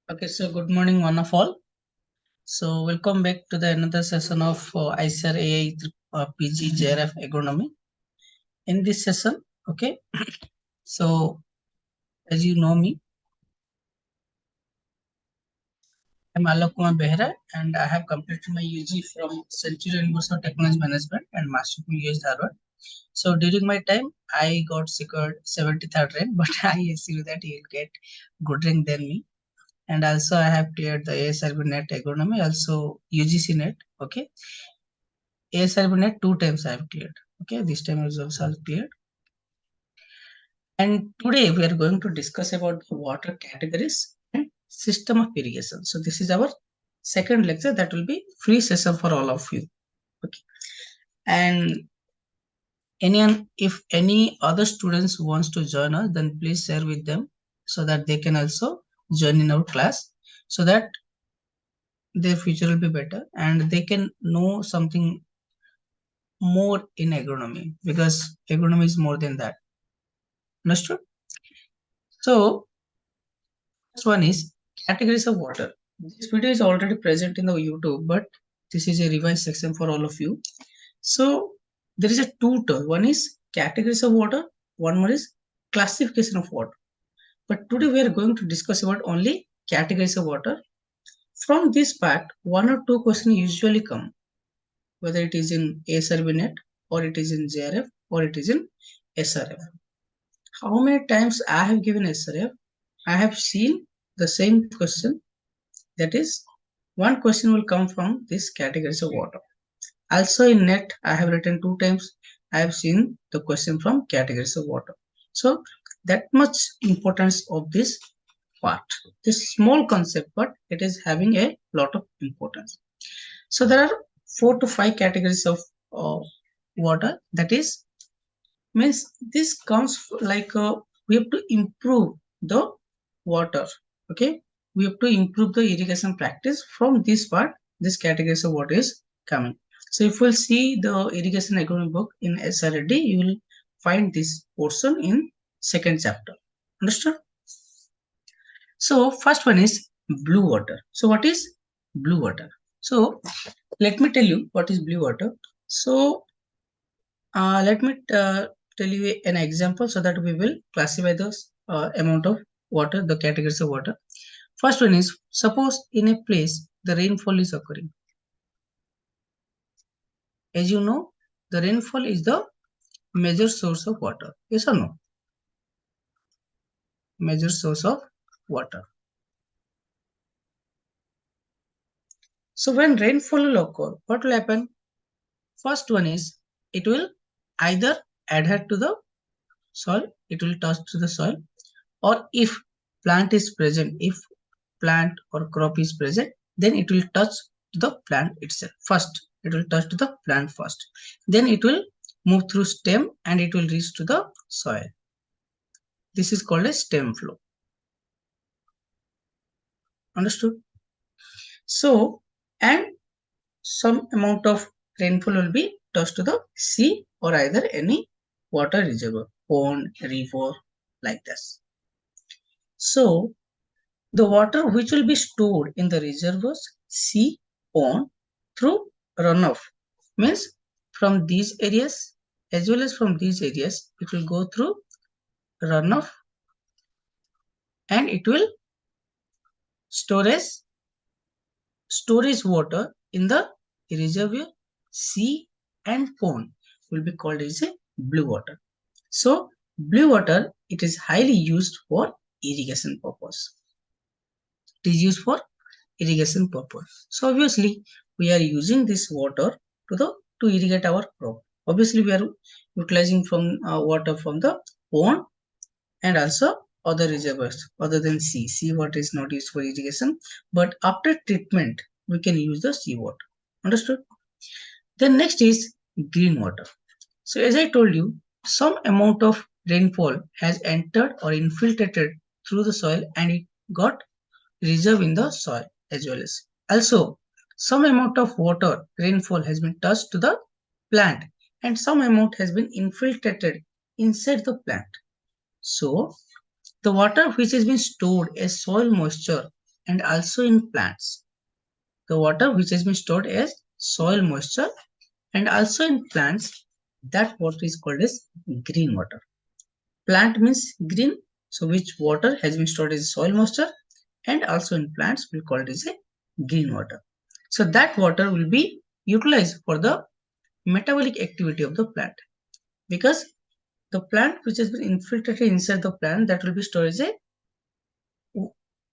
Okay, so good morning, one of all. So welcome back to the another session of ICAR AI PG JRF Agronomy. In this session, okay, so as you know me, I'm Alok Kumar Behera, and I have completed my UG from Central University of Technology Management and Master from US Harvard. So during my time, I got secured 73rd rank, but I assure that you'll get good rank than me. And also I have cleared the ASRB net agronomy, also UGC net. Okay, ASRB net 2 times I have cleared. Okay, this time is also cleared. And today we are going to discuss about the water categories and system of irrigation. So this is our second lecture that will be free session for all of you. Okay, and if any other students wants to join us, then please share with them so that they can also join in our class, so that their future will be better and they can know something more in agronomy, because agronomy is more than that. Understood? So first one is categories of water. This video is already present in the YouTube, but this is a revised section for all of you. So there is a two term. One is categories of water, one more is classification of water. But today we are going to discuss about only categories of water. From this part, one or two questions usually come, whether it is in ASRB net or it is in JRF or it is in SRF. How many times I have given SRF? I have seen the same question, that is one question will come from this categories of water. Also in net I have written 2 times. I have seen the question from categories of water. So that much importance of this part. This small concept, but it is having a lot of importance. So there are 4 to 5 categories of water. That is means this comes like we have to improve the water. Okay, we have to improve the irrigation practice. From this part, this categories of water is coming. So if we'll see the irrigation agronomy book in SRD, you will find this portion in second chapter. Understood? So first one is blue water. So what is blue water? So let me tell you what is blue water. So let me tell you an example so that we will classify the amount of water, the categories of water. First one is, suppose in a place the rainfall is occurring. As you know, the rainfall is the major source of water. Yes or no? Major source of water. So when rainfall will occur, what will happen? First one is, it will either adhere to the soil, it will touch to the soil, or if plant is present, if plant or crop is present, then it will touch the plant itself. First, it will touch to the plant first. Then it will move through stem and it will reach to the soil. This is called a stem flow. Understood? So, and some amount of rainfall will be touched to the sea or either any water reservoir, pond, river, like this. So, the water which will be stored in the reservoirs, sea, pond through runoff means from these areas as well as from these areas, it will go through runoff and it will storage water in the reservoir, sea and pond will be called as a blue water. So blue water, it is highly used for irrigation purpose. It is used for irrigation purpose. So obviously we are using this water to irrigate our crop. Obviously we are utilizing from water from the pond and also other reservoirs other than sea. Sea water is not used for irrigation, but after treatment we can use the sea water. Understood? Then next is green water. So as I told you, some amount of rainfall has entered or infiltrated through the soil and it got reserved in the soil as well as. Also, some amount of water, rainfall has been touched to the plant and some amount has been infiltrated inside the plant. So, the water which has been stored as soil moisture and also in plants. The water which has been stored as soil moisture, and also in plants, that water is called as green water. Plant means green, so which water has been stored as soil moisture, and also in plants we call it as a green water. So that water will be utilized for the metabolic activity of the plant, because the plant which has been infiltrated inside the plant, that will be stored as a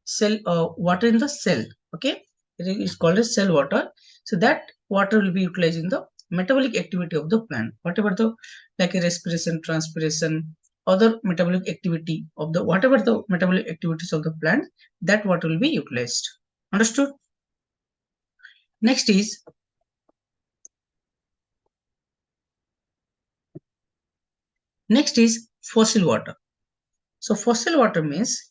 cell water in the cell. Okay, it is called as cell water. So that water will be utilized in the metabolic activity of the plant, whatever the, like a respiration, transpiration, other metabolic activity of the, whatever the metabolic activities of the plant, that water will be utilized. Understood? Next is fossil water. So fossil water means,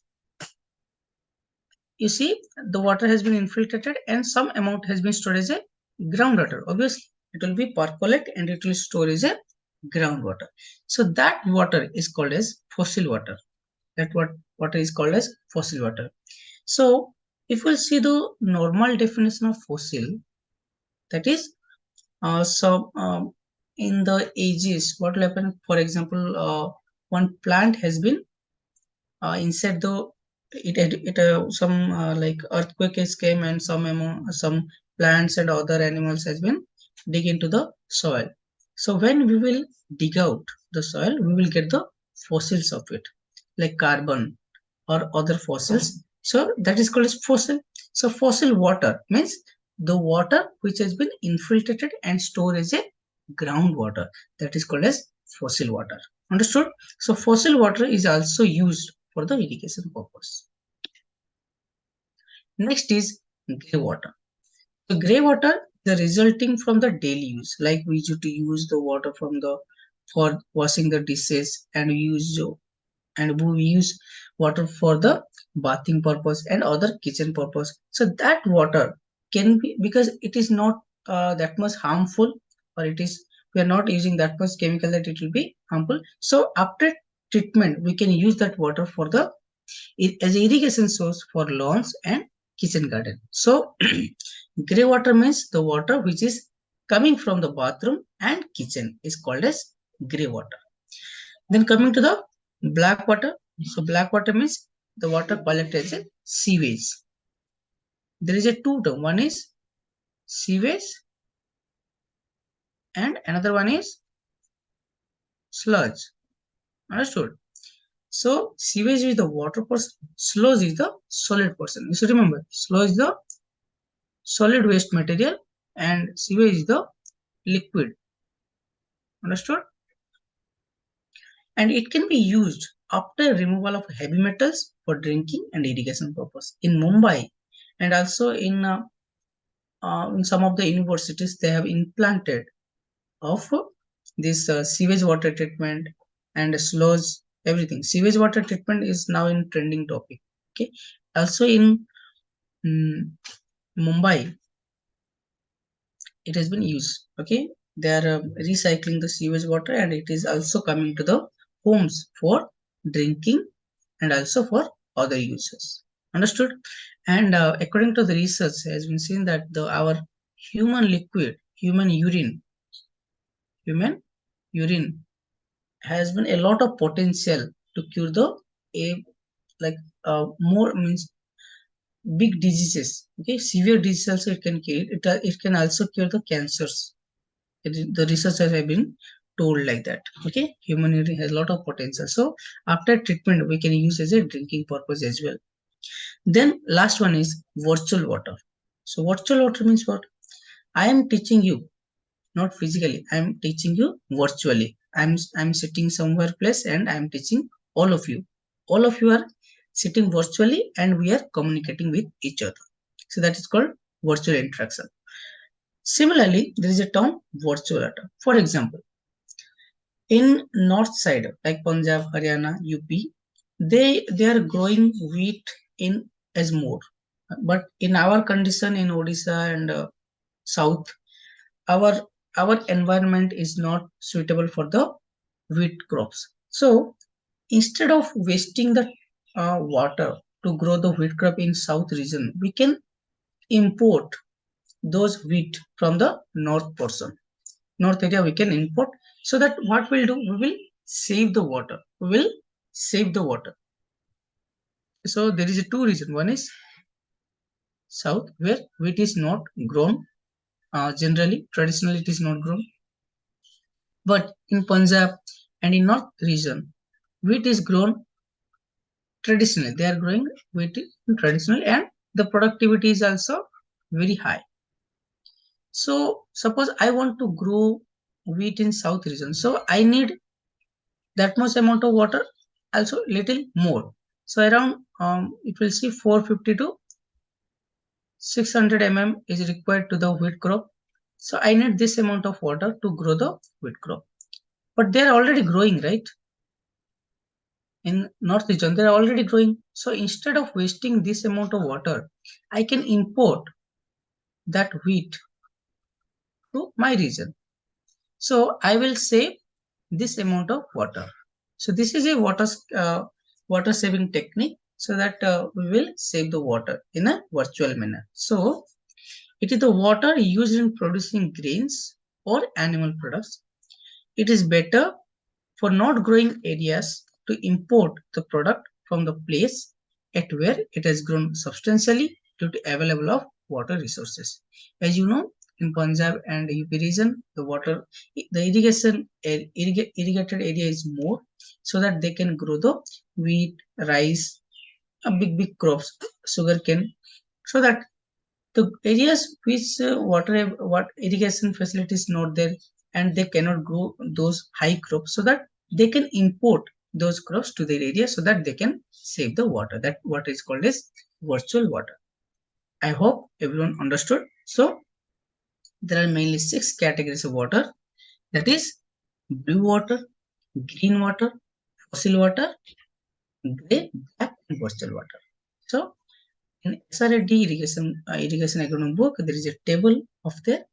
you see, the water has been infiltrated and some amount has been stored as a groundwater. Obviously, it will be percolate and it will store as a groundwater. So that water is called as fossil water. That what water is called as fossil water. So if we see the normal definition of fossil, that is, in the ages, what will happen? For example, one plant has been inside the, some like earthquake has came and some plants and other animals has been dig into the soil. So when we will dig out the soil, we will get the fossils of it, like carbon or other fossils. So that is called as fossil. So fossil water means the water which has been infiltrated and stored as a groundwater, that is called as fossil water. Understood? So fossil water is also used for the irrigation purpose. Next is grey water. So grey water, the resulting from the daily use, like we used to use the water from the, for washing the dishes, and we use water for the bathing purpose and other kitchen purpose. So that water can be, because it is not that much harmful, or it is, we are not using that much chemical that it will be harmful. So after treatment, we can use that water for the, as irrigation source for lawns and kitchen garden. So grey water means the water which is coming from the bathroom and kitchen is called as grey water. Then coming to the black water. So black water means the water collected as a sewage. There is a two term. One is sewage and another one is sludge. Understood? So sewage is the water portion, sludge is the solid portion. You should remember, sludge is the solid waste material and sewage is the liquid. Understood? And it can be used after removal of heavy metals for drinking and irrigation purpose. In Mumbai and also in some of the universities, they have implanted of this sewage water treatment and sludge, everything. Sewage water treatment is now in trending topic. Okay. Also in Mumbai, it has been used. Okay. They are recycling the sewage water and it is also coming to the homes for drinking and also for other uses. Understood? And according to the research, has been seen that our human liquid, human urine has been a lot of potential to cure the like more means big diseases. Okay, severe diseases also it can cure. It can also cure the cancers. The researchers have been told like that. Okay, human urine has a lot of potential. So after treatment, we can use as a drinking purpose as well. Then last one is virtual water. So virtual water means what? I am teaching you, not physically. I am teaching you virtually. I'm sitting somewhere place and I am teaching all of you. All of you are sitting virtually and we are communicating with each other. So that is called virtual interaction. Similarly, there is a term virtual water. For example, in north side like Punjab, Haryana, UP, they are growing wheat in as more. But in our condition in Odisha and south, our environment is not suitable for the wheat crops. So instead of wasting the water to grow the wheat crop in south region, we can import those wheat from the north portion. North area we can import, so that what we'll do, we will save the water. We will save the water. So there is a two reason. One is south, where wheat is not grown. Generally, traditionally it is not grown. But in Punjab and in north region, wheat is grown traditionally. They are growing wheat traditionally, and the productivity is also very high. So suppose I want to grow wheat in south region, so I need that much amount of water, also little more. So around it will see 450 to 600 is required to the wheat crop. So I need this amount of water to grow the wheat crop. But they are already growing, right? In north region, they are already growing. So instead of wasting this amount of water, I can import that wheat to my region. So I will save this amount of water. So this is a water saving technique, so that we will save the water in a virtual manner. So it is the water used in producing grains or animal products. It is better for not growing areas to import the product from the place at where it has grown substantially due to available of water resources. As you know, in Punjab and UP region, the irrigated area is more, so that they can grow the wheat, rice, big crops, sugarcane, so that the areas which what irrigation facility is not there, and they cannot grow those high crops, so that they can import those crops to their area, so that they can save the water. That what is called as virtual water. I hope everyone understood. So there are mainly 6 categories of water, that is blue water, green water, fossil water, gray, black, and virtual water. So in SRF irrigation agronomy book, there is a table of there,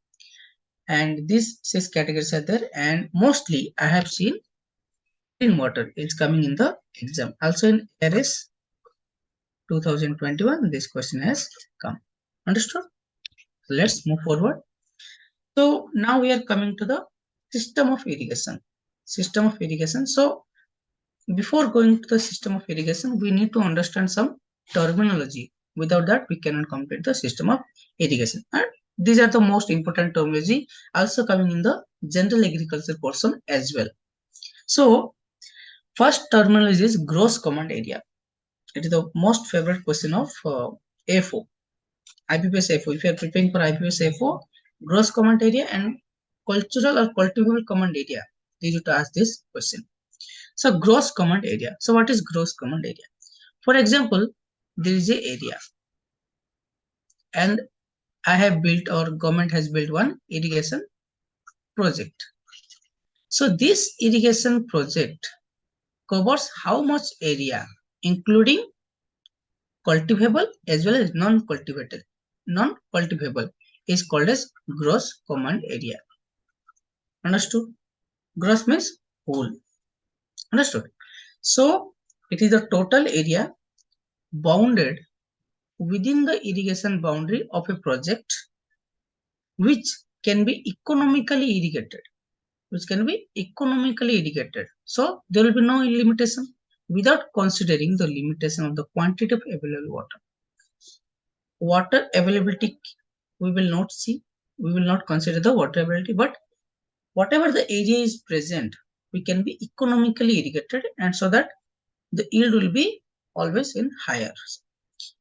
and these 6 categories are there, and mostly I have seen green water is coming in the exam. Also in RS 2021, this question has come. Understood? Let's move forward. So now we are coming to the system of irrigation. System of irrigation. So before going to the system of irrigation, we need to understand some terminology. Without that, we cannot complete the system of irrigation. And these are the most important terminology also coming in the general agriculture portion as well. So first terminology is gross command area. It is the most favorite question of AFO, IPPS AFO. If you are preparing for IPPS AFO, gross command area and cultural or cultivable command area, they need to ask this question. So gross command area. So what is gross command area? For example, there is a area, and I have built, or government has built, one irrigation project. So this irrigation project covers how much area, including cultivable as well as non-cultivated. Non-cultivable is called as gross command area. Understood? Gross means whole. Understood? So it is the total area bounded within the irrigation boundary of a project, which can be economically irrigated. So there will be no limitation, without considering the limitation of the quantity of available water. Water availability we will not see. We will not consider the water availability, but whatever the area is present, we can be economically irrigated, and so that the yield will be always in higher.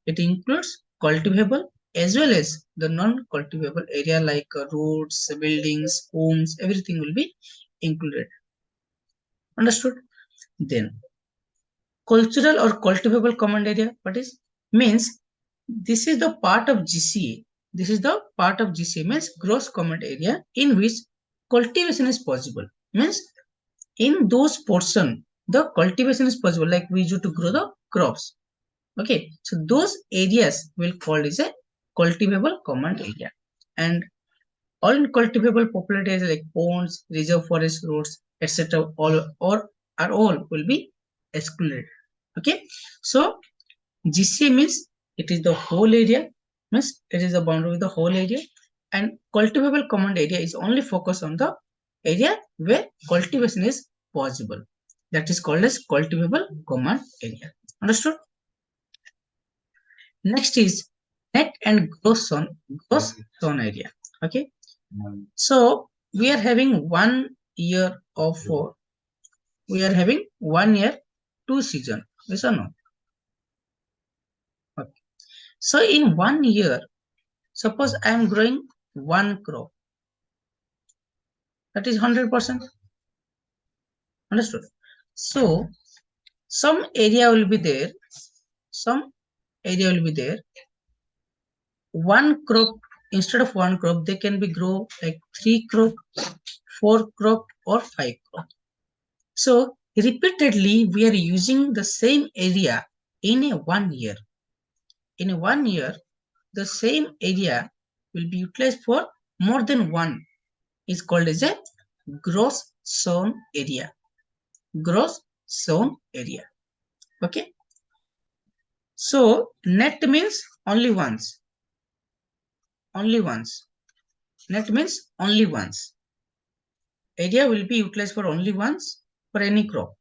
It includes cultivable as well as the non-cultivable area, like roads, buildings, homes, everything will be included. Understood? Then cultural or cultivable command area, what is? Means this is the part of GCA. This is the part of GCA, means gross command area, in which cultivation is possible. Means in those portion, the cultivation is possible, like we used to grow the crops. Okay, so those areas will called as a cultivable command area, and all cultivable populated areas like ponds, reserve forest, roads, etc., all will be excluded. Okay, so GCA means it is the whole area, means it is the boundary with the whole area, and cultivable command area is only focused on the area where cultivation is possible. That is called as cultivable command area. Understood? Next is net and gross zone area. Okay. So we are having 1 year of we are having 1 year 2 season. Yes or no? Okay. So in 1 year, suppose I am growing one crop. That is 100%. Understood? So some area will be there. Some area will be there. One crop, instead of one crop, they can be grow like 3 crop, 4 crop, or 5 crop. So repeatedly we are using the same area in a 1 year. In a 1 year, the same area will be utilized for more than one. Is called as a gross sown area. Gross sown area. Okay. So net means only once. Only once. Net means only once. Area will be utilized for only once for any crop.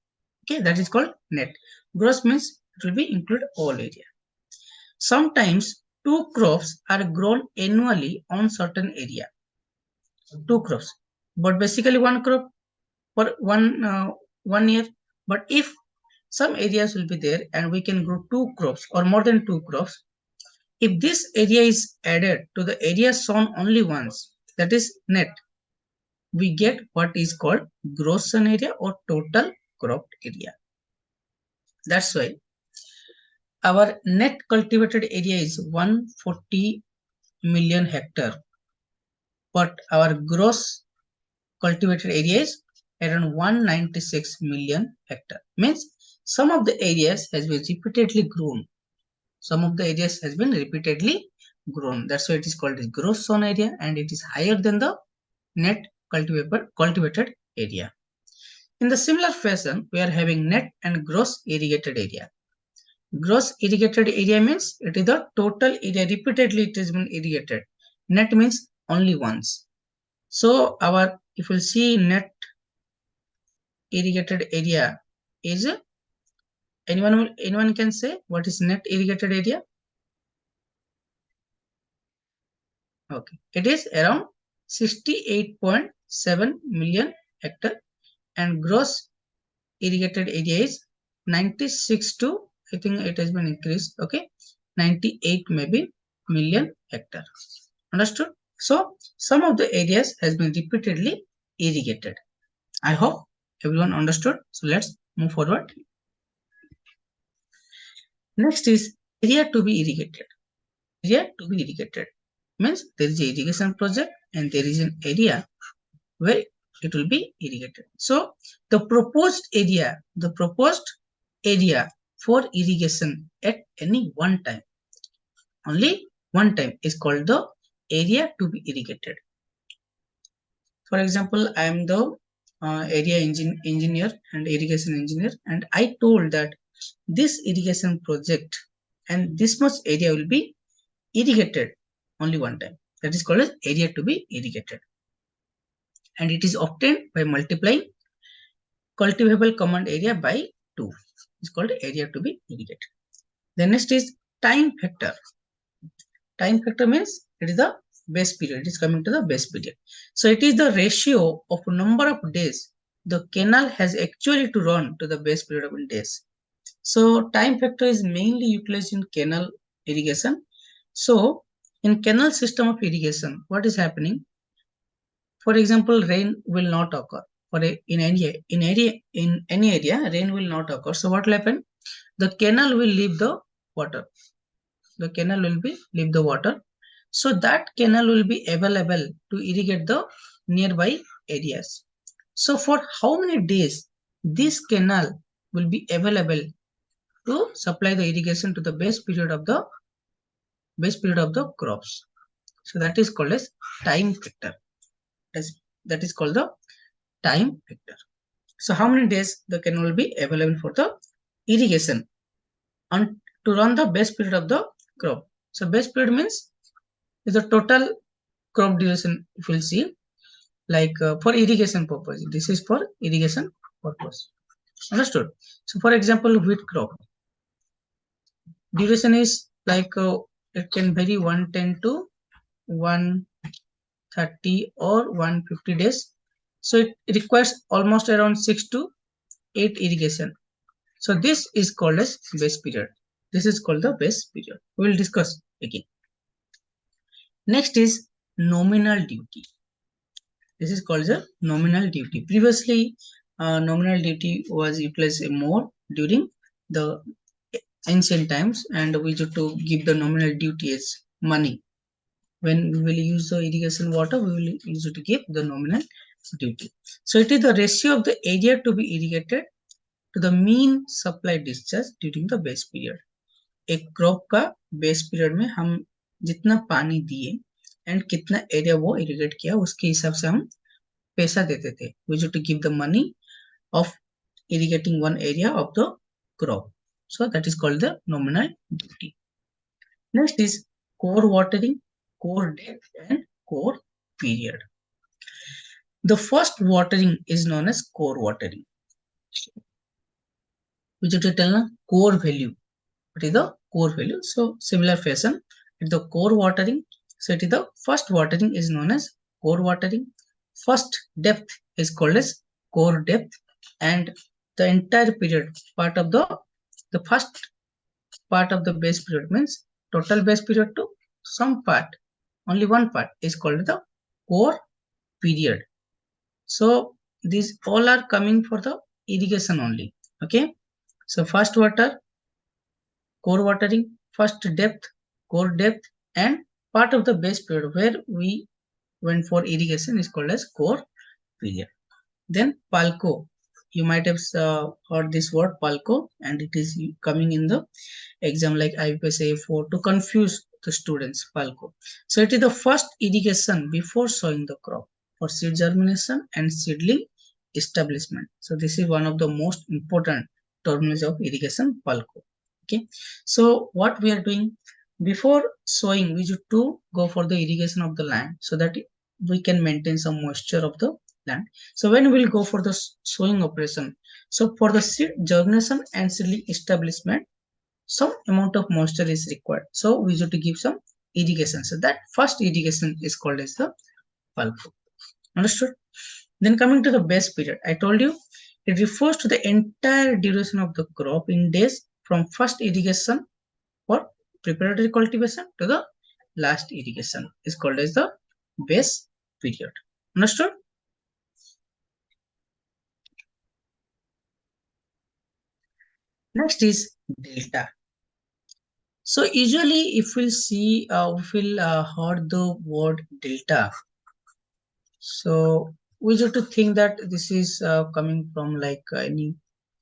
Okay, that is called net. Gross means it will be include all area. Sometimes two crops are grown annually on certain area. Two crops, but basically one crop for 1 year. But if some areas will be there and we can grow two crops or more than two crops, if this area is added to the area sown only once, that is net, we get what is called gross sown area or total cropped area. That's why our net cultivated area is 140 million hectare, but our gross cultivated area is around 196 million hectare. Means some of the areas has been repeatedly grown. Some of the areas has been repeatedly grown. That's why it is called as gross sown area, and it is higher than the net cultivated area. In the similar fashion, we are having net and gross irrigated area. Gross irrigated area means it is the total area repeatedly it has been irrigated. Net means only once. So our, if we see net irrigated area is, anyone can say what is net irrigated area? Okay, it is around 68.7 million hectare, and gross irrigated area is 96 to, I think it has been increased. Okay, 98 maybe million hectare. Understood? So some of the areas has been repeatedly irrigated. I hope everyone understood. So let's move forward. Next is area to be irrigated. Area to be irrigated means there is a irrigation project and there is an area where it will be irrigated. So the proposed area for irrigation at any one time, only one time, is called the area to be irrigated. For example, I am the area engineer and irrigation engineer, and I told that this irrigation project and this much area will be irrigated only one time. That is called as area to be irrigated, and it is obtained by multiplying cultivable command area by 2. It's called area to be irrigated. The next is time factor. Time factor means it is the base period. It is coming to the base period. So it is the ratio of number of days the canal has actually to run to the base period of days. So time factor is mainly utilized in canal irrigation. So in canal system of irrigation, what is happening? For example, rain will not occur. In any area, rain will not occur. So what will happen? The canal will leave the water. The canal will be leave the water. So that canal will be available to irrigate the nearby areas. So for how many days this canal will be available to supply the irrigation to the base period of the crops? So that is called as time factor. That is called the time factor. So how many days the canal will be available for the irrigation to to run the base period of the crop. So base period means is the total crop duration. If we'll see, like for irrigation purpose, this is for irrigation purpose. Understood? So for example, wheat crop duration is like it can vary 110 to 130 or 150 days. So it requires almost around 6 to 8 irrigation. So this is called as base period. This is called the base period. We will discuss again. Next is nominal duty. This is called the nominal duty. Previously, nominal duty was utilized more during the ancient times, and we used to give the nominal duty as money. When we will use the irrigation water, we will use it to give the nominal duty. So it is the ratio of the area to be irrigated to the mean supply discharge during the base period. एक crop का base period में हम जितना पानी दिए and कितना area वो irrigate किया उसके हिसाब से हम पैसा देते थे. We used to give the money of irrigating one area of the crop. So that is called the nominal duty. Next is core watering, core depth, and core period. The first watering is known as core watering. We used to tell the core value. What is the core value? So similar fashion, the core watering. So it is the first watering is known as core watering. First depth is called as core depth, and the entire period part of the first part of the base period means total base period to some part, only one part is called the core period. So these all are coming for the irrigation only. Okay, so first water, core watering, first depth, core depth, and part of the base period where we went for irrigation is called as core period. Then palco, you might have heard this word palco, and it is coming in the exam like IPS AFO to confuse the students. Palco, so it is the first irrigation before sowing the crop for seed germination and seedling establishment. So this is one of the most important terminology of irrigation, palco. Okay, so what we are doing before sowing, we should to go for the irrigation of the land so that we can maintain some moisture of the land. So when we will go for the sowing operation, so for the seed germination and seedling establishment, some amount of moisture is required. So we need to give some irrigation. So that first irrigation is called as the palco. Understood? Then coming to the base period, I told you it refers to the entire duration of the crop in days from first irrigation or preparatory cultivation to the last irrigation is called as the base period. Understood? Next is delta. So usually if we'll see, we'll heard the word delta. So we have to think that this is coming from like any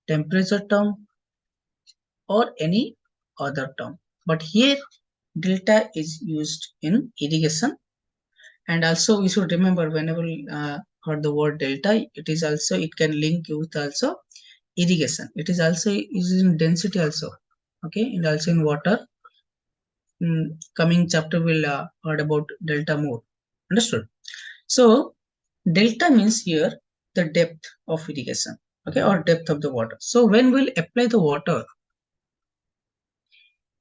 temperature term or any other term. But here delta is used in irrigation, and also we should remember whenever we heard the word delta, it is also, it can link with also irrigation. It is also used in density also. Okay, and also in water. Coming chapter will heard about delta more. Understood? So delta means here the depth of irrigation, okay, or depth of the water. So when we'll apply the water,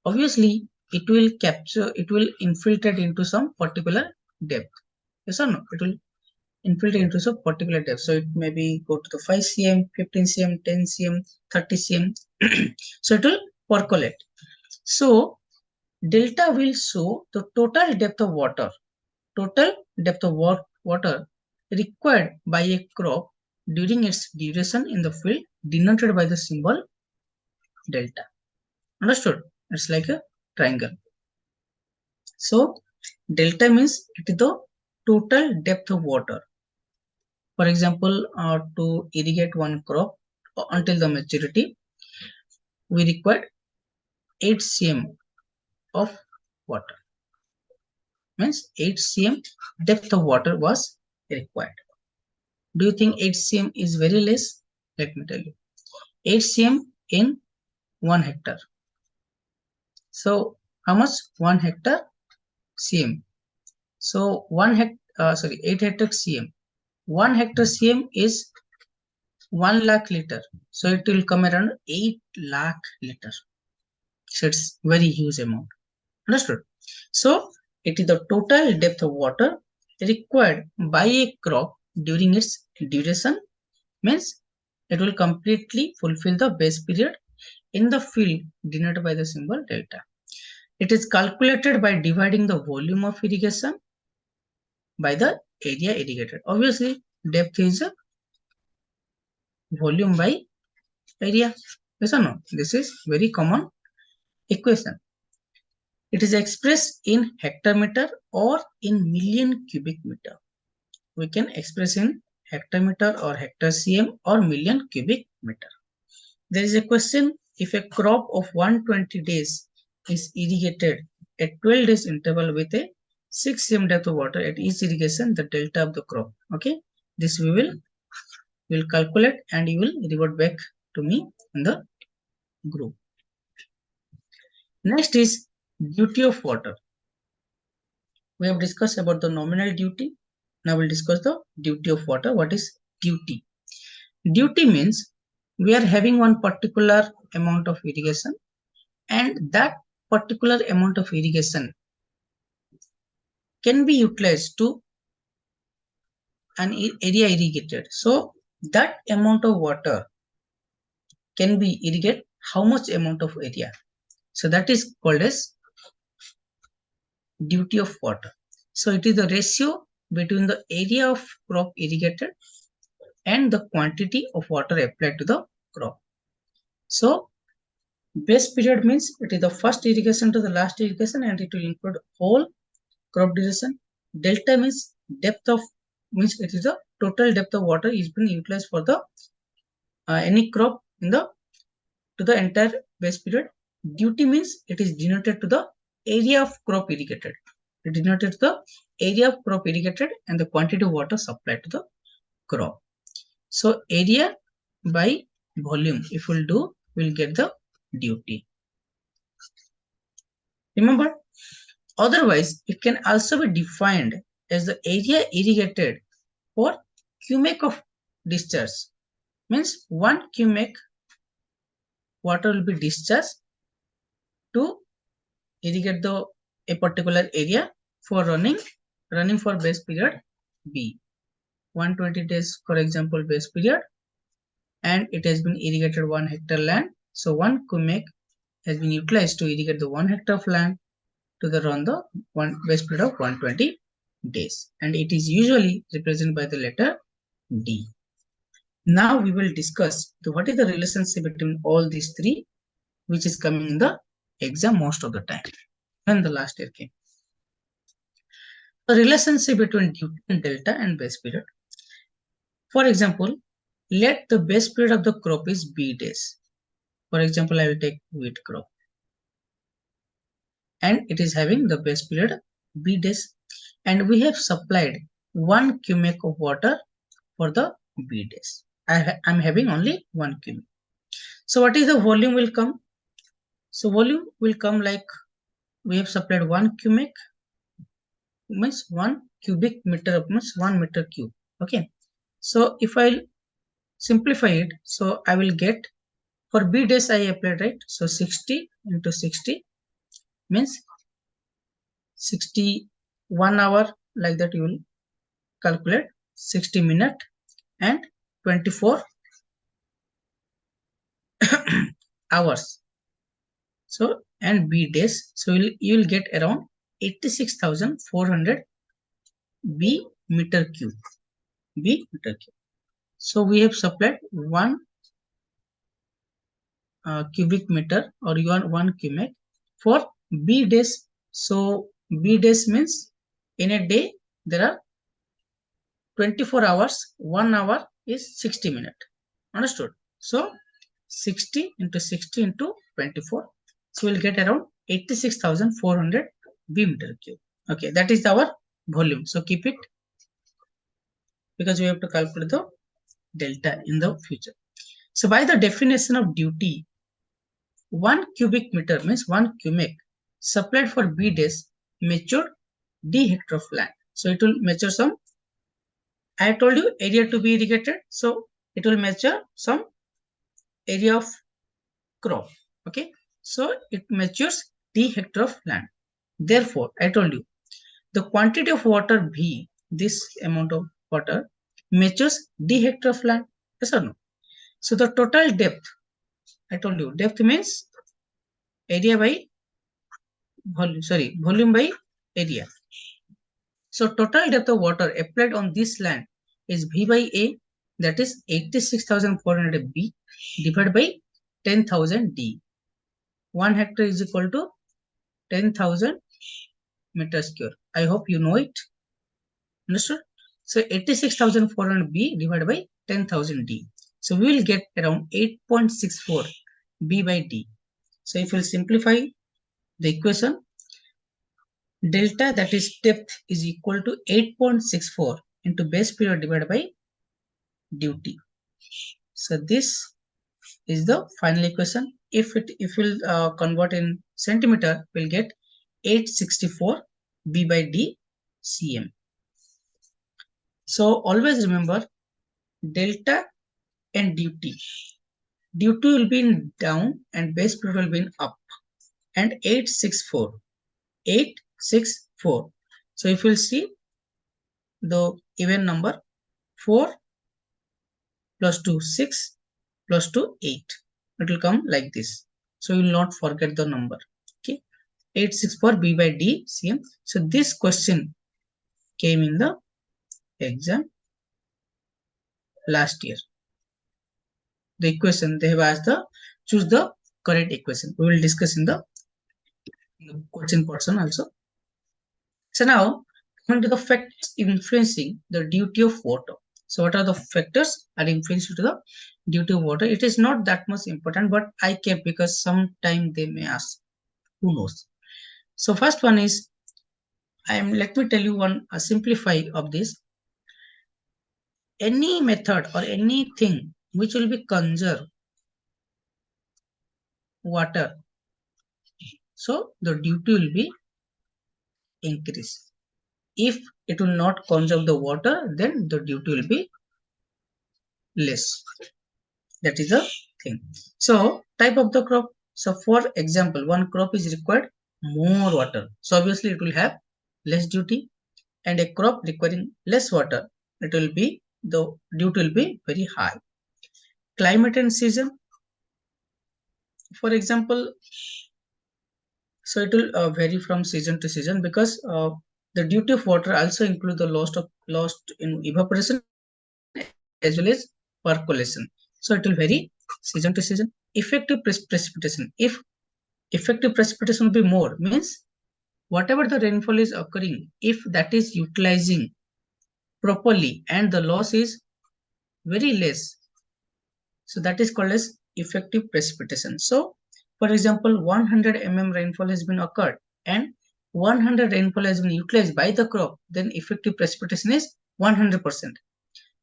obviously it will capture, it will infiltrate into some particular depth. Yes or no? It will infiltrate into some particular depth. So it may be go to the 5 cm, 15 cm, 10 cm, 30 cm. So it will percolate. So delta will show the total depth of water, water required by a crop during its duration in the field, denoted by the symbol delta. Understood? It's like a triangle. So delta means it is the total depth of water. For example, to irrigate one crop until the maturity, we require 8 cm of water. Means 8 cm depth of water was required. Do you think 8 cm is very less? Let me tell you. 8 cm in 1 hectare. So how much? 1 hectare cm. So 8 hectare cm. 1 hectare cm is 1 lakh liter. So it will come around 8 lakh liter. So it's very huge amount. Understood? So it is the total depth of water required by a crop during its duration, means it will completely fulfill the base period in the field denoted by the symbol delta. It is calculated by dividing the volume of irrigation by the area irrigated. Obviously, depth is volume by area. Yes or no? This is very common equation. It is expressed in hectometer or in million cubic meter. We can express in hectometer or hectare cm or million cubic meter. There is a question: if a crop of 120 days is irrigated at 12 days interval with a 6 cm depth of water at each irrigation, the delta of the crop. Okay, this we will calculate and you will revert back to me in the group. Next is duty of water. We have discussed about the nominal duty. Now we'll discuss the duty of water. What is duty? Duty means we are having one particular amount of irrigation, and that particular amount of irrigation can be utilized to an area irrigated. So that amount of water can be irrigated how much amount of area. So that is called as duty of water. So it is the ratio between the area of crop irrigated and the quantity of water applied to the crop. So base period means it is the first irrigation to the last irrigation, and it will include whole crop duration. Delta means depth of, means it is the total depth of water is being utilized for the any crop in the to the entire base period. Duty means it is denoted to the area of crop irrigated. It denoted to the area of crop irrigated and the quantity of water supplied to the crop. So area by volume, if we'll do, we'll get the duty. Remember, otherwise it can also be defined as the area irrigated for cubic of discharge. Means 1 cubic water will be discharged to irrigate a particular area for running for base period B. 120 days, for example, base period, and it has been irrigated 1 hectare land. So 1 cubic has been utilized to irrigate the 1 hectare of land to the run the one base period of 120 days, and it is usually represented by the letter D. Now we will discuss what is the relationship between all these three, which is coming in the exam most of the time when the last year came. The relationship between duty and delta and base period. For example, let the base period of the crop is B days. For example, I will take wheat crop, and it is having the base period B days, and we have supplied 1 cubic of water for the B days. I'm having only 1 cubic. So what is the volume will come? So volume will come like we have supplied 1 cubic, means 1 cubic meter, means 1 meter cube. Okay. So if I simplify it, so I will get for B days I applied, right? So 60 into 60 means 61 hour, like that you will calculate 60 minute and 24 hours. So and B days, so you will get around 86,400 B meter cube. B meter cube. So we have supplied 1 cubic meter or 1 cubic for B days. So B days means in a day there are 24 hours. 1 hour is 60 minutes. Understood? So 60 into 60 into 24. So we'll get around 86,400 B meter cube. Okay, that is our volume. So keep it, because we have to calculate the delta in the future. So by the definition of duty, 1 cubic meter means 1 cubic supplied for B days matured D hectare of land. So it will measure some, I told you area to be irrigated. So it will measure some area of crop. Okay. So it matures D hectare of land. Therefore, I told you the quantity of water V, this amount of water, matures D hectare of land. Yes or no? So the total depth, I told you, depth means area by volume, volume by area. So total depth of water applied on this land is V by A, that is 86,400 B divided by 10,000 D. 1 hectare is equal to 10,000 meters square. I hope you know it. Understood? So 86,400 B divided by 10,000 D. So we will get around 8.64 B by D. So if we simplify the equation, delta, that is depth, is equal to 8.64 into base period divided by duty. So this is the final equation. If we'll convert in centimeter, we'll get 864 B by D cm. So always remember delta and duty. Duty will be in down and base period will be in up. And 864. So if we'll see the even number, 4 plus 2, 6 plus 2, 8. It will come like this. So you will not forget the number. Okay. 864 B by D cm. So this question came in the exam last year. The equation they have asked choose the correct equation. We will discuss in the question portion also. So now coming to the factors influencing the duty of water. So what are the factors are influencing to the duty of water? It is not that much important, but I kept because sometime they may ask. Who knows? So first one is, let me tell you one simplify of this. Any method or anything which will be conserve water, so the duty will be increased. If it will not conserve the water, then the duty will be less. That is the thing. So type of the crop. So for example, one crop is required more water. So obviously it will have less duty, and a crop requiring less water, it will be the duty will be very high. Climate and season. For example, so it will vary from season to season because the duty of water also include the loss in evaporation as well as percolation. So it will vary season to season. Effective precipitation. If effective precipitation will be more, means whatever the rainfall is occurring, if that is utilizing properly and the loss is very less, so that is called as effective precipitation. So for example, 100 mm rainfall has been occurred and 100 rainfall has been utilized by the crop, then effective precipitation is 100%.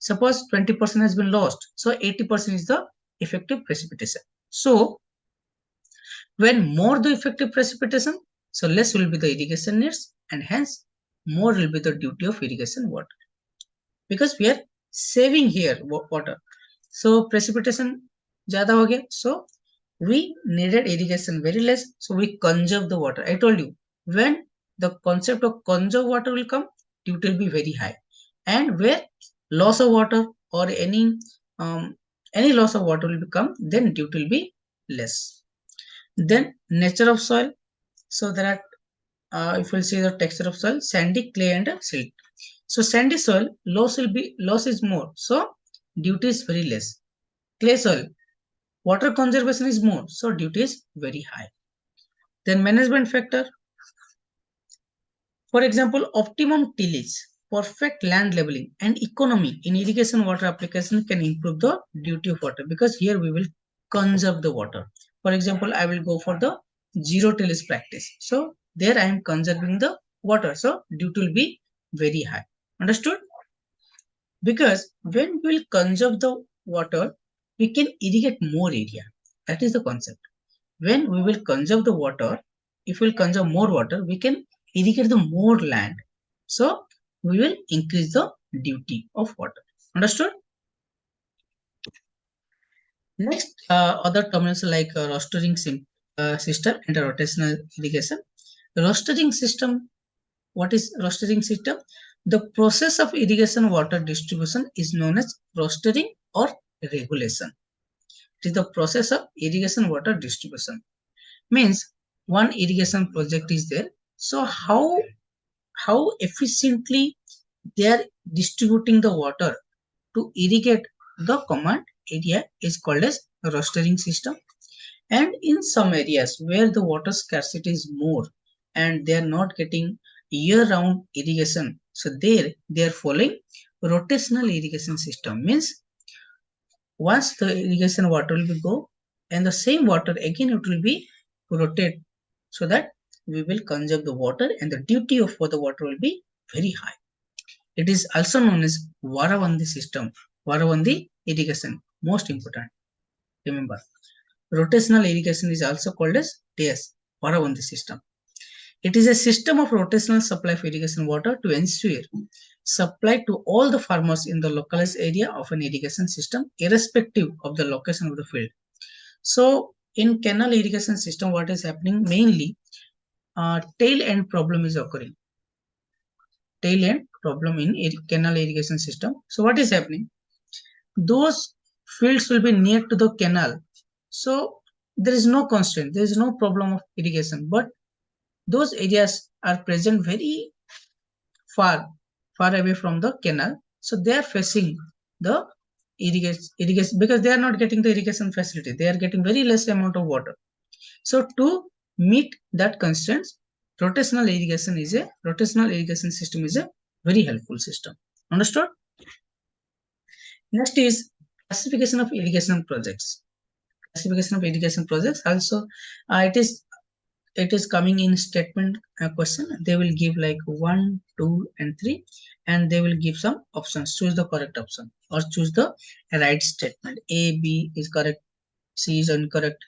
Suppose 20% has been lost, so 80% is the effective precipitation. So when more the effective precipitation, so less will be the irrigation needs, and hence more will be the duty of irrigation water, because we are saving here water. So precipitation ज़्यादा हो गया, so we needed irrigation very less, so we conserve the water. I told you, when the concept of conserve water will come, duty will be very high, and where loss of water or any loss of water will become, then duty will be less. Then nature of soil. So there are if we'll see the texture of soil, sandy, clay and silt. So sandy soil, loss is more, so duty is very less. Clay soil, water conservation is more, so duty is very high. Then management factor. For example, optimum tillage, perfect land leveling and economy in irrigation water application can improve the duty of water, because here we will conserve the water. For example, I will go for the zero tillage practice. So there I am conserving the water, so duty will be very high. Understood? Because when we will conserve the water, we can irrigate more area. That is the concept. When we will conserve the water, if we'll conserve more water, we can irrigate the more land. So we will increase the duty of water. Understood? Next, other terms like rostering system and rotational irrigation. Rostering system. What is rostering system? The process of irrigation water distribution is known as rostering or regulation. It is the process of irrigation water distribution. Means one irrigation project is there. So how efficiently they are distributing the water to irrigate the command area is called as rostering system. And in some areas where the water scarcity is more and they are not getting year-round irrigation, so there they are following rotational irrigation system. Means once the irrigation water will be go and the same water again it will be rotate, so that we will conserve the water and the duty of for the water will be very high. It is also known as Varavandi system. Varavandi irrigation, most important. Remember, rotational irrigation is also called as TS, Varavandi system. It is a system of rotational supply of irrigation water to ensure supply to all the farmers in the localized area of an irrigation system, irrespective of the location of the field. So, in canal irrigation system, what is happening mainly, tail end problem is occurring. Tail end problem in canal irrigation system. So, what is happening? Those fields will be near to the canal. So, there is no constraint, there is no problem of irrigation, but those areas are present very far away from the canal, so they are facing the irrigation because they are not getting the irrigation facility, they are getting very less amount of water. So to meet that constraints, rotational irrigation system is a very helpful system. Understood? Next is classification of irrigation projects. Classification of irrigation projects also, it is coming in statement question. They will give like 1, 2 and 3, and they will give some options. Choose the correct option or choose the right statement. A, B is correct, C is incorrect,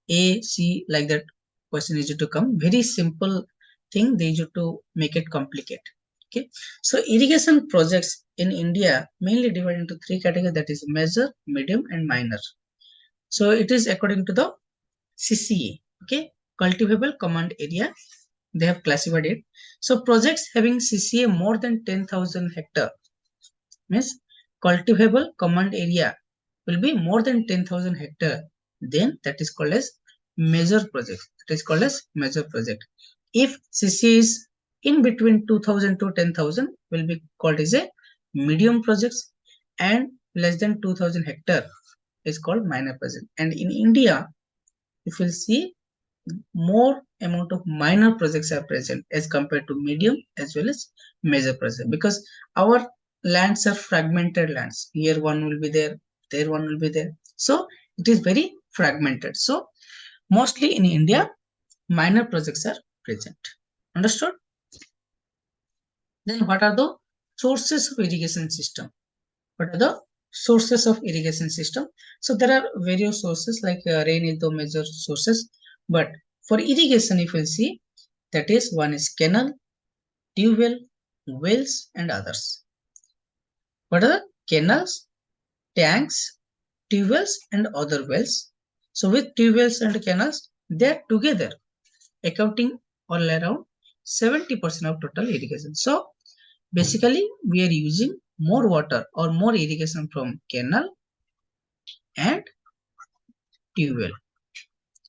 A, C, like that question is to come. Very simple thing, they used to make it complicated. Okay, so irrigation projects in India mainly divided into 3 categories, that is major, medium and minor. So it is according to the CCA. Okay, cultivable command area, they have classified it. So projects having CCA more than 10,000 hectare, means cultivable command area will be more than 10,000 hectare, then that is called as major project. That is called as major project. If CCA is in between 2,000 to 10,000, will be called as a medium projects, and less than 2,000 hectare is called minor project. And in India, if you see, more amount of minor projects are present as compared to medium as well as major project, because our lands are fragmented lands. Here one will be there one will be there. So it is very fragmented. So mostly in India, minor projects are present. Understood? Then what are the sources of irrigation system? What are the sources of irrigation system? So there are various sources, like rain is the major sources, but for irrigation, if you see, that is one is canal, tube well, wells and others. What are the canals, tanks, tube wells and other wells? So with tube wells and canals, they are together accounting all around 70% of total irrigation. So basically we are using more water or more irrigation from canal and tube well.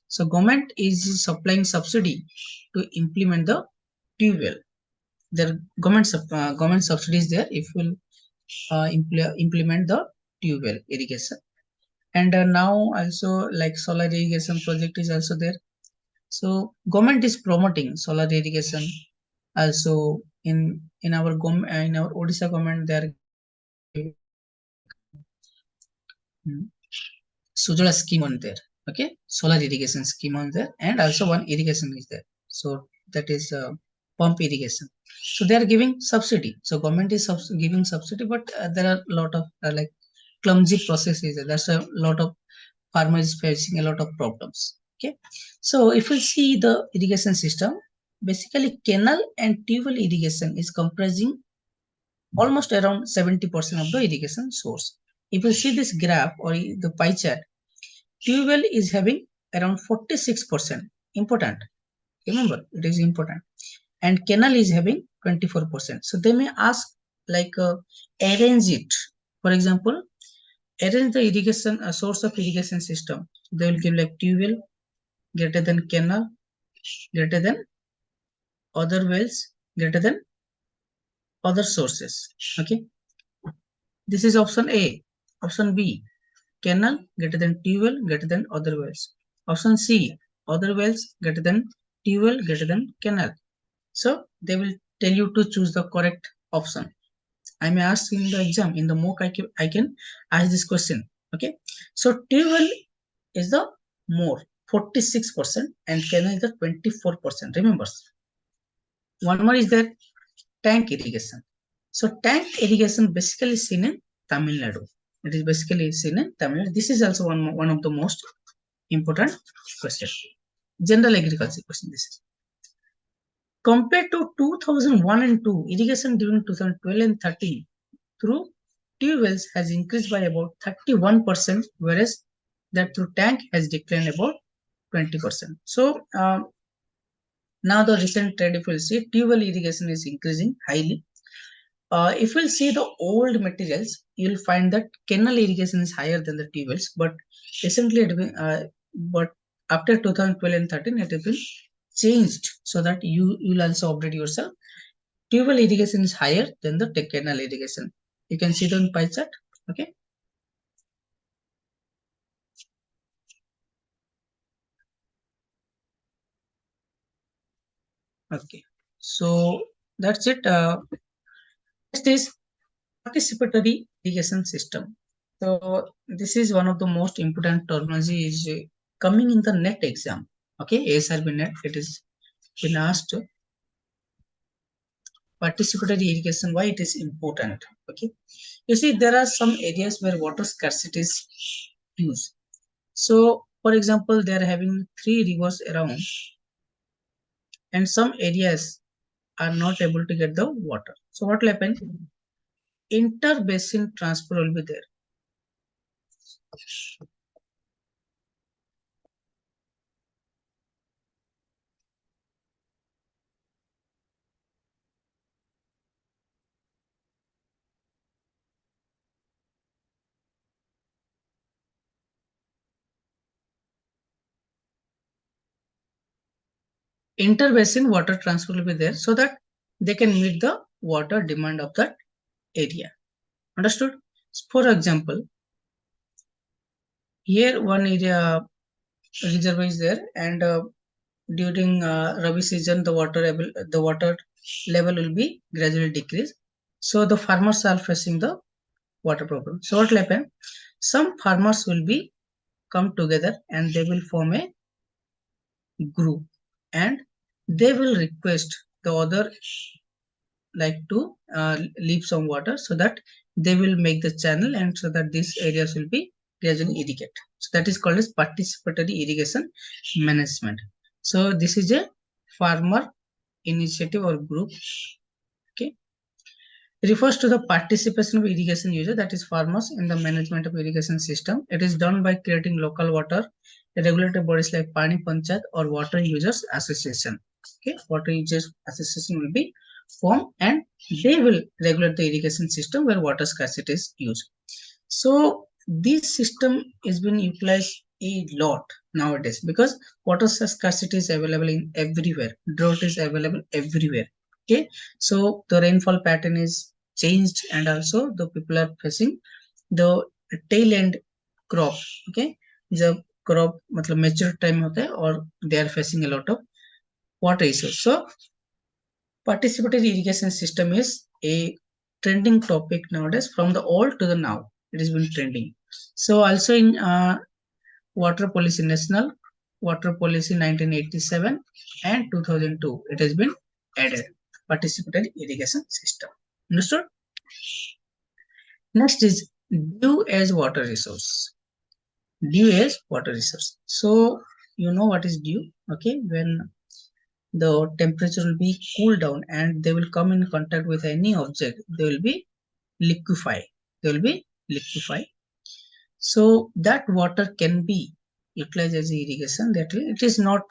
So government is supplying subsidy to implement the tube well. There government subsidies there if will implement the tube well irrigation. And now also like solar irrigation project is also there. So government is promoting solar irrigation. Also in our Odisha government, they are Sujala scheme on there. Okay, solar irrigation scheme on there, and also one irrigation is there. So that is pump irrigation. So they are giving subsidy. So government is giving subsidy, but there are a lot of like clumsy processes. That's a lot of farmers facing a lot of problems. Okay, so if you see the irrigation system, basically canal and tubewell irrigation is comprising almost around 70% of the irrigation source. If you see this graph or the pie chart, tubewell is having around 46%. Important. Remember, it is important. And canal is having 24%. So they may ask like arrange it. For example, arrange the irrigation source of irrigation system. They will give like tubewell greater than canal greater than other wells greater than other sources. Okay, this is option A. Option B, canal greater than tubewell greater than other wells. Option C, other wells greater than tubewell greater than canal. So they will tell you to choose the correct option. I may ask in the exam, in the mock I can ask this question. Okay, so tubewell is the more 46% and canal is the 24%. Remember, one more is there tank irrigation. So tank irrigation basically seen in Tamil Nadu. It is basically seen in Tamil Nadu. This is also one of the most important question. General agriculture question. This is compared to 2001 and 2, irrigation during 2012 and 13 through tube wells has increased by about 31%, whereas that through tank has declined about 20%. So now the recent trend, if you see, tube well irrigation is increasing highly. If we'll see the old materials, you'll find that canal irrigation is higher than the tube wells, but recently but after 2012 and 13, it has been changed so that you'll also update yourself. Tube well irrigation is higher than the canal irrigation. You can see the pie chart. Okay. Okay. So that's it. Next is participatory irrigation system. So this is one of the most important terminology is coming in the net exam. Okay, ASRB net, it is been asked participatory irrigation, why it is important. Okay, you see there are some areas where water scarcity is huge. So for example, they are having 3 rivers around and some areas are not able to get the water. So what will happen? Inter-basin transfer will be there. Inter-basin water transfer will be there so that they can meet the water demand of that area. Understood? For example, here one area reservoir is there, and during Rabi season, the water level will be gradually decrease. So the farmers are facing the water problem. So what will happen? Some farmers will be come together and they will form a group, and they will request the other like to leave some water so that they will make the channel and so that these areas will be gradually irrigated. So that is called as participatory irrigation management. So this is a farmer initiative or group. Okay, it refers to the participation of irrigation user, that is farmers, in the management of irrigation system. It is done by creating local water regulated bodies like Pani Panchayat or Water Users Association. Okay, Water Users Association will be formed and they will regulate the irrigation system where water scarcity is used. So this system is being utilized a lot nowadays because water scarcity is available in everywhere. Drought is available everywhere. Okay, so the rainfall pattern is changed and also the people are facing the tail end crop. Okay, the crop मतलब mature time होता है और they are facing a lot of water issues. So participatory irrigation system is a trending topic nowadays. From the old to the now, it has been trending. So also in Water Policy National, Water Policy 1987 and 2002, it has been added participatory irrigation system. Understood? Next is dew as water resource. Dew as water resource. So you know what is dew? Okay, when the temperature will be cooled down and they will come in contact with any object, they will be liquefy. They will be liquefy. So that water can be utilized as irrigation. That it is not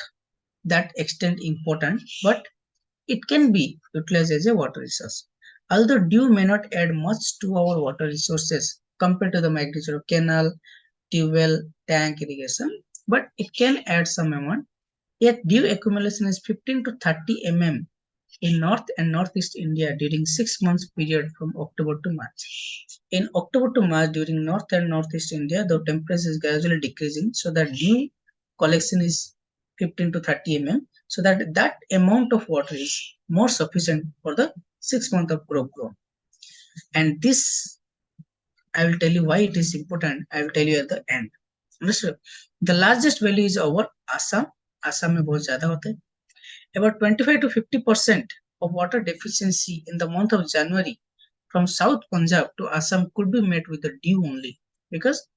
that extent important, but it can be utilized as a water resource. Although dew may not add much to our water resources compared to the magnitude of canal, tube, tank irrigation, but it can add some amount. Yet dew accumulation is 15 to 30 mm in North and Northeast India during 6 months period from October to March. In October to March during North and Northeast India, the temperature is gradually decreasing, so that dew collection is 15 to 30 mm, so that that amount of water is more sufficient for the 6 months of crop growth. And this, I will tell you why it is important. I will tell you at the end. Understood? The largest value is over Assam. Assam में बहुत ज़्यादा होता है. About 25 to 50% of water deficiency in the month of January from South Punjab to Assam could be met with the dew only, because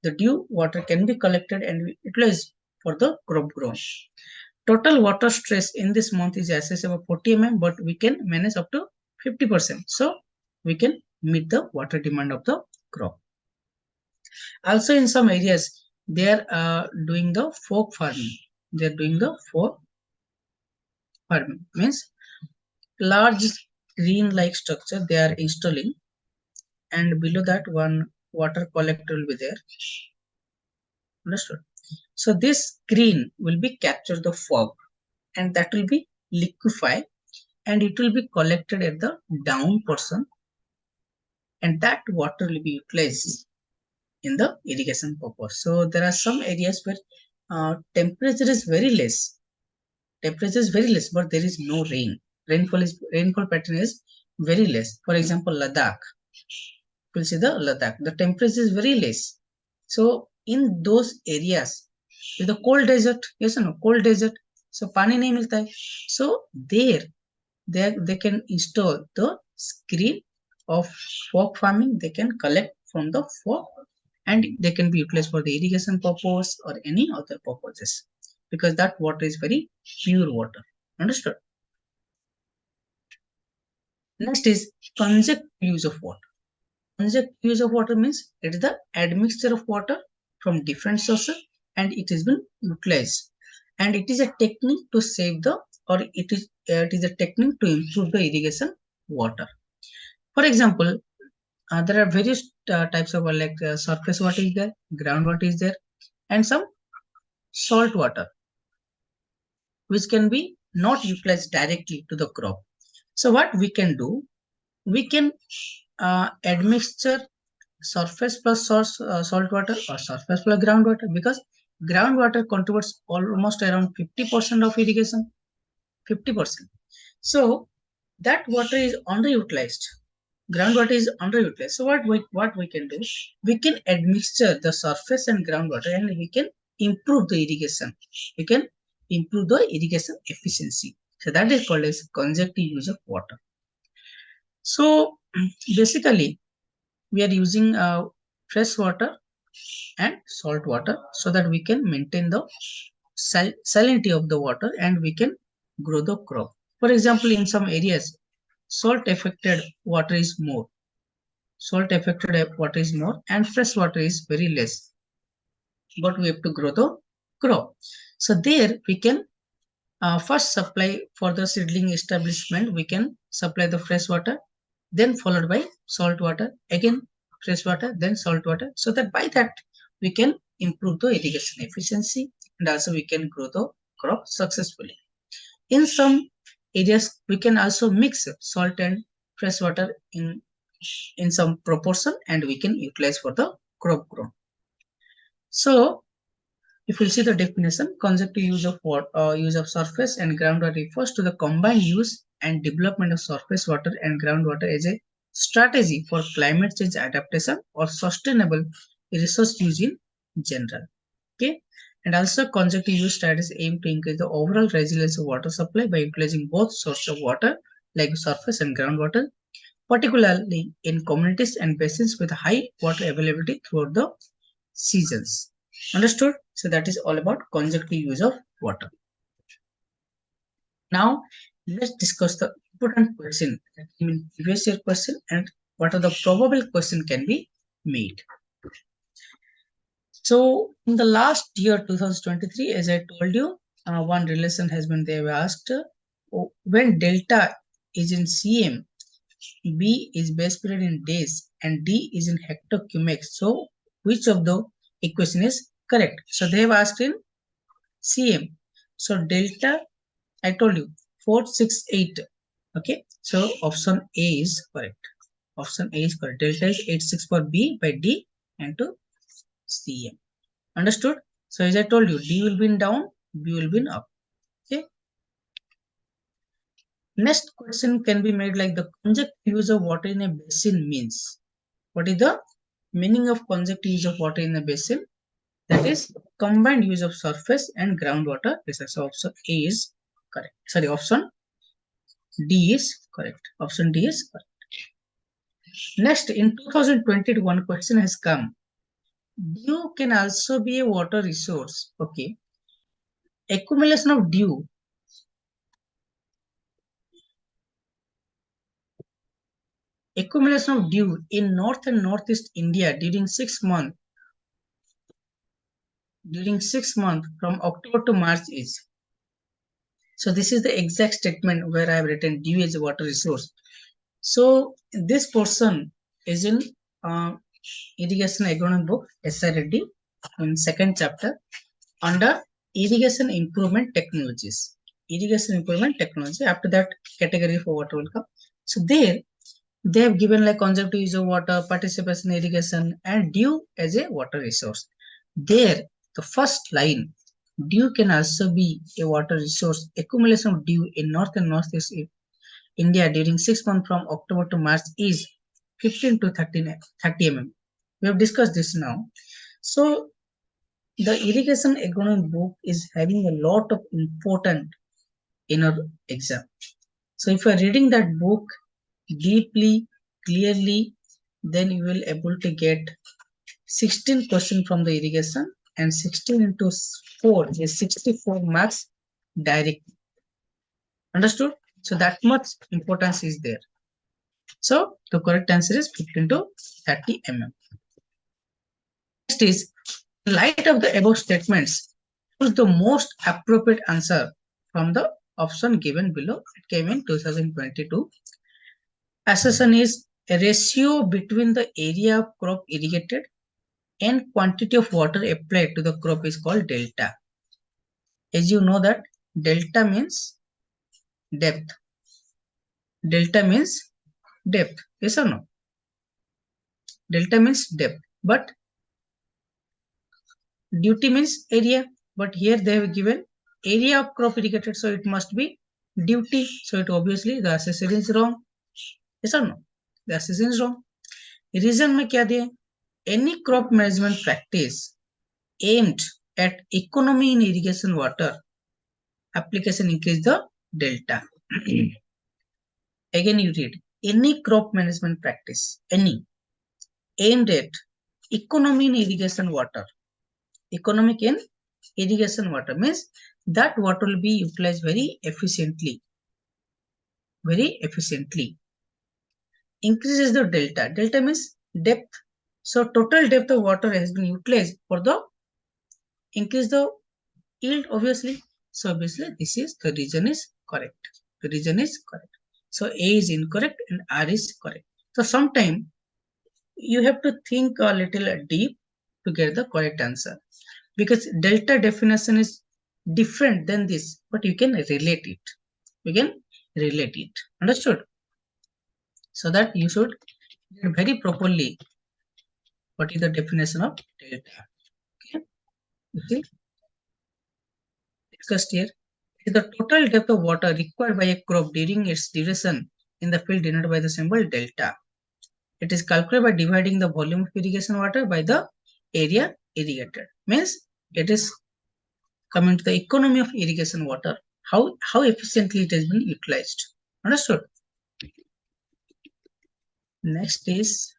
the dew water can be collected and utilized for the crop growth. Total water stress in this month is assessed about 40 mm, but we can manage up to 50%. So we can meet the water demand of the crop. Also, in some areas, they are doing the folk farming. They are doing the folk farming, means large green-like structure they are installing, and below that one water collector will be there. Understood? So this green will be capture the fog, and that will be liquefy, and it will be collected at the down portion, and that water will be utilized in the irrigation purpose. So there are some areas where temperature is very less. Temperature is very less, but there is no rain. Rainfall pattern is very less. For example, Ladakh. We'll see the Ladakh. The temperature is very less. So in those areas, with the cold desert, yes or no, cold desert. So pani nahi milta hai. So there they can install the screen of fog farming. They can collect from the fog, and they can be utilized for the irrigation purpose or any other purposes, because that water is very pure water. Understood? Next is conjective use of water. Conjective use of water means it is the admixture of water from different sources and it has been utilized. And it is a technique to save the, or it is a technique to improve the irrigation water. For example, there are various types of water, like surface water is there, groundwater is there, and some salt water, which can be not utilized directly to the crop. So what we can do, we can admixture surface plus salt water or surface plus groundwater, because groundwater contributes almost around 50% of irrigation. 50%. So that water is underutilized. Groundwater is underutilized. So what we can do, we can admixture the surface and groundwater, and we can improve the irrigation. We can improve the irrigation efficiency. So that is called as conjective use of water. So basically, we are using fresh water and salt water so that we can maintain the salinity of the water and we can grow the crop. For example, in some areas, salt affected water is more. Salt affected water is more and fresh water is very less. But we have to grow the crop. So there we can first supply for the seedling establishment, we can supply the fresh water, then followed by salt water, again fresh water, then salt water, so that by that we can improve the irrigation efficiency and also we can grow the crop successfully. In some areas, we can also mix salt and fresh water in some proportion and we can utilize for the crop growth. So if we see the definition, conjective use of water, use of surface and groundwater refers to the combined use and development of surface water and groundwater as a strategy for climate change adaptation or sustainable resource use in general. Okay, and also conjective use strategies aim to increase the overall resilience of water supply by utilizing both sources of water like surface and groundwater, particularly in communities and basins with high water availability throughout the seasons. Understood? So that is all about conjunctive use of water. Now let's discuss the important question that came in previous year question and what are the probable question can be made. So in the last year 2023, as I told you, one relation has been there asked when delta is in cm, B is base period in days and D is in hectocubic. So which of the equation is correct? So they have asked in cm. So delta, I told you 468. Okay, so option A is correct. Option A is correct. Delta is 86 for B by D and to cm. Understood? So as I told you, D will be in down, B will be in up. Okay. Next question can be made like the conjunctive use of water in a basin means. What is the meaning of conjunctive use of water in a basin? That is combined use of surface and groundwater resources. So option A is correct. Sorry, option D is correct. Option D is correct. Next, in 2022, one question has come. Dew can also be a water resource. Okay. Accumulation of dew. Accumulation of dew in North and Northeast India during 6 months from October to March is. So this is the exact statement where I have written dew is a water resource. So this portion is in Irrigation Agronomy book SRF in second chapter under Irrigation Improvement Technologies. Irrigation Improvement Technology. After that, category for water will come. So there they have given like conjunctive use of water, participation irrigation, and dew as a water resource. There, the first line, dew can also be a water resource. Accumulation of dew in North and Northeast India during 6 months from October to March is 15 to 30 mm. We have discussed this now. So the irrigation agronomy book is having a lot of important in our exam. So if you are reading that book deeply, clearly, then you will able to get 16 questions from the irrigation and 16 into 4 is 64 marks directly. Understood? So that much importance is there. So the correct answer is 15 to 30 mm. Next is, in light of the above statements, choose the most appropriate answer from the option given below. It came in 2022. Assertion is a ratio between the area of crop irrigated and quantity of water applied to the crop is called delta. As you know that delta means depth. Delta means depth. Yes or no? Delta means depth. But duty means area. But here they have given area of crop irrigated. So it must be duty. So it obviously the assertion is wrong. Yes or no? The assertion is wrong. Reason में क्या दिए? Any crop management practice aimed at economy in irrigation water application increase the delta. Again you read, any crop management practice, any aimed at economy in irrigation water. Economic in irrigation water means that water will be utilized very efficiently. Very efficiently. Increases the delta. Delta means depth. So total depth of water has been utilized for the increase the yield obviously. So obviously this is the reason is correct. The reason is correct. So A is incorrect and R is correct. So sometime you have to think a little deep to get the correct answer because delta definition is different than this, but you can relate it. You can relate it. Understood? So that you should get very properly what is the definition of delta. Okay. You see? Discussed here is the total depth of water required by a crop during its duration in the field denoted by the symbol delta. It is calculated by dividing the volume of irrigation water by the area irrigated. Means it is coming to the economy of irrigation water. How efficiently it has been utilized. Understood? Next is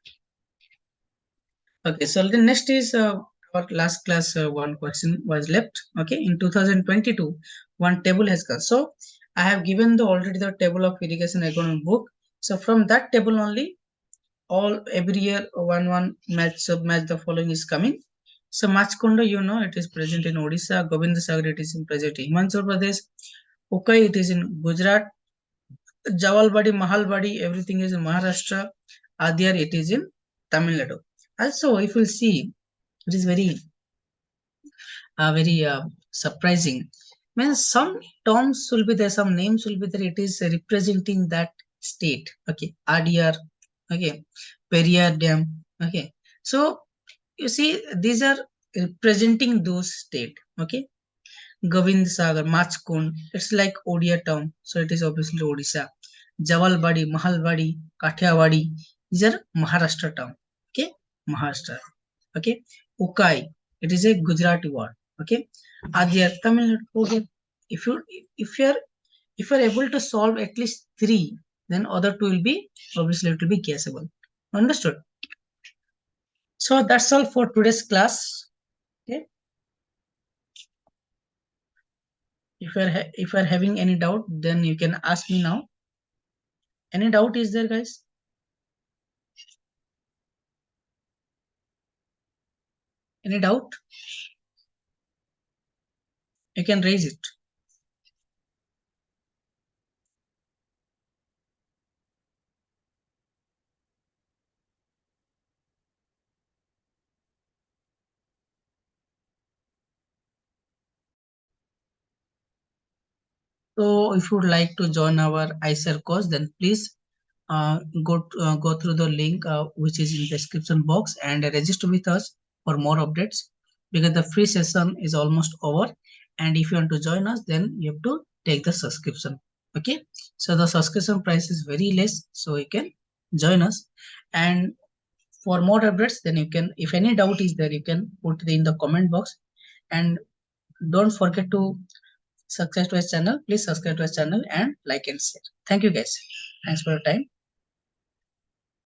okay. So the next is our our last class one question was left. Okay, in 2022 one table has come. So I have given the already the table of irrigation economic book. So from that table only, all every year one match the following is coming. So Machkonda, you know, it is present in Odisha. Govindasagar, it is in present in Himachal Pradesh. Ukai, it is in Gujarat. Jawalbadi, Mahalbadi, everything is in Maharashtra. Adyar, it is in Tamil Nadu. Also, if you see, it is very surprising. When some terms will be there, some names will be there. It is representing that state. Okay, ADR. Okay, Periyar Dam. Okay, so you see, these are representing those state. Okay, Govind Sagar, Machkund, it's like Odia term, so it is obviously Odisha. Jawalbadi, Mahalbadi, Kathiawadi, these are Maharashtra term. Okay, Maharashtra. Okay, Ukai, it is a Gujarati word. Okay, Adyar, Tamil Nadu. Okay, if you if you are if you are able to solve at least three, then other two will be obviously it will be guessable. Understood? So that's all for today's class. Okay. If you are having any doubt, then you can ask me now. Any doubt is there, guys? Any doubt? You can raise it. So if you would like to join our ICAR course, then please go through the link which is in description box and register with us for more updates, because the free session is almost over, and if you want to join us, then you have to take the subscription. Okay, so the subscription price is very less, so you can join us. And for more updates, then you can, if any doubt is there, you can put it in the comment box. And don't forget to subscribe to our channel. Please subscribe to our channel and like and share. Thank you guys. Thanks for your time.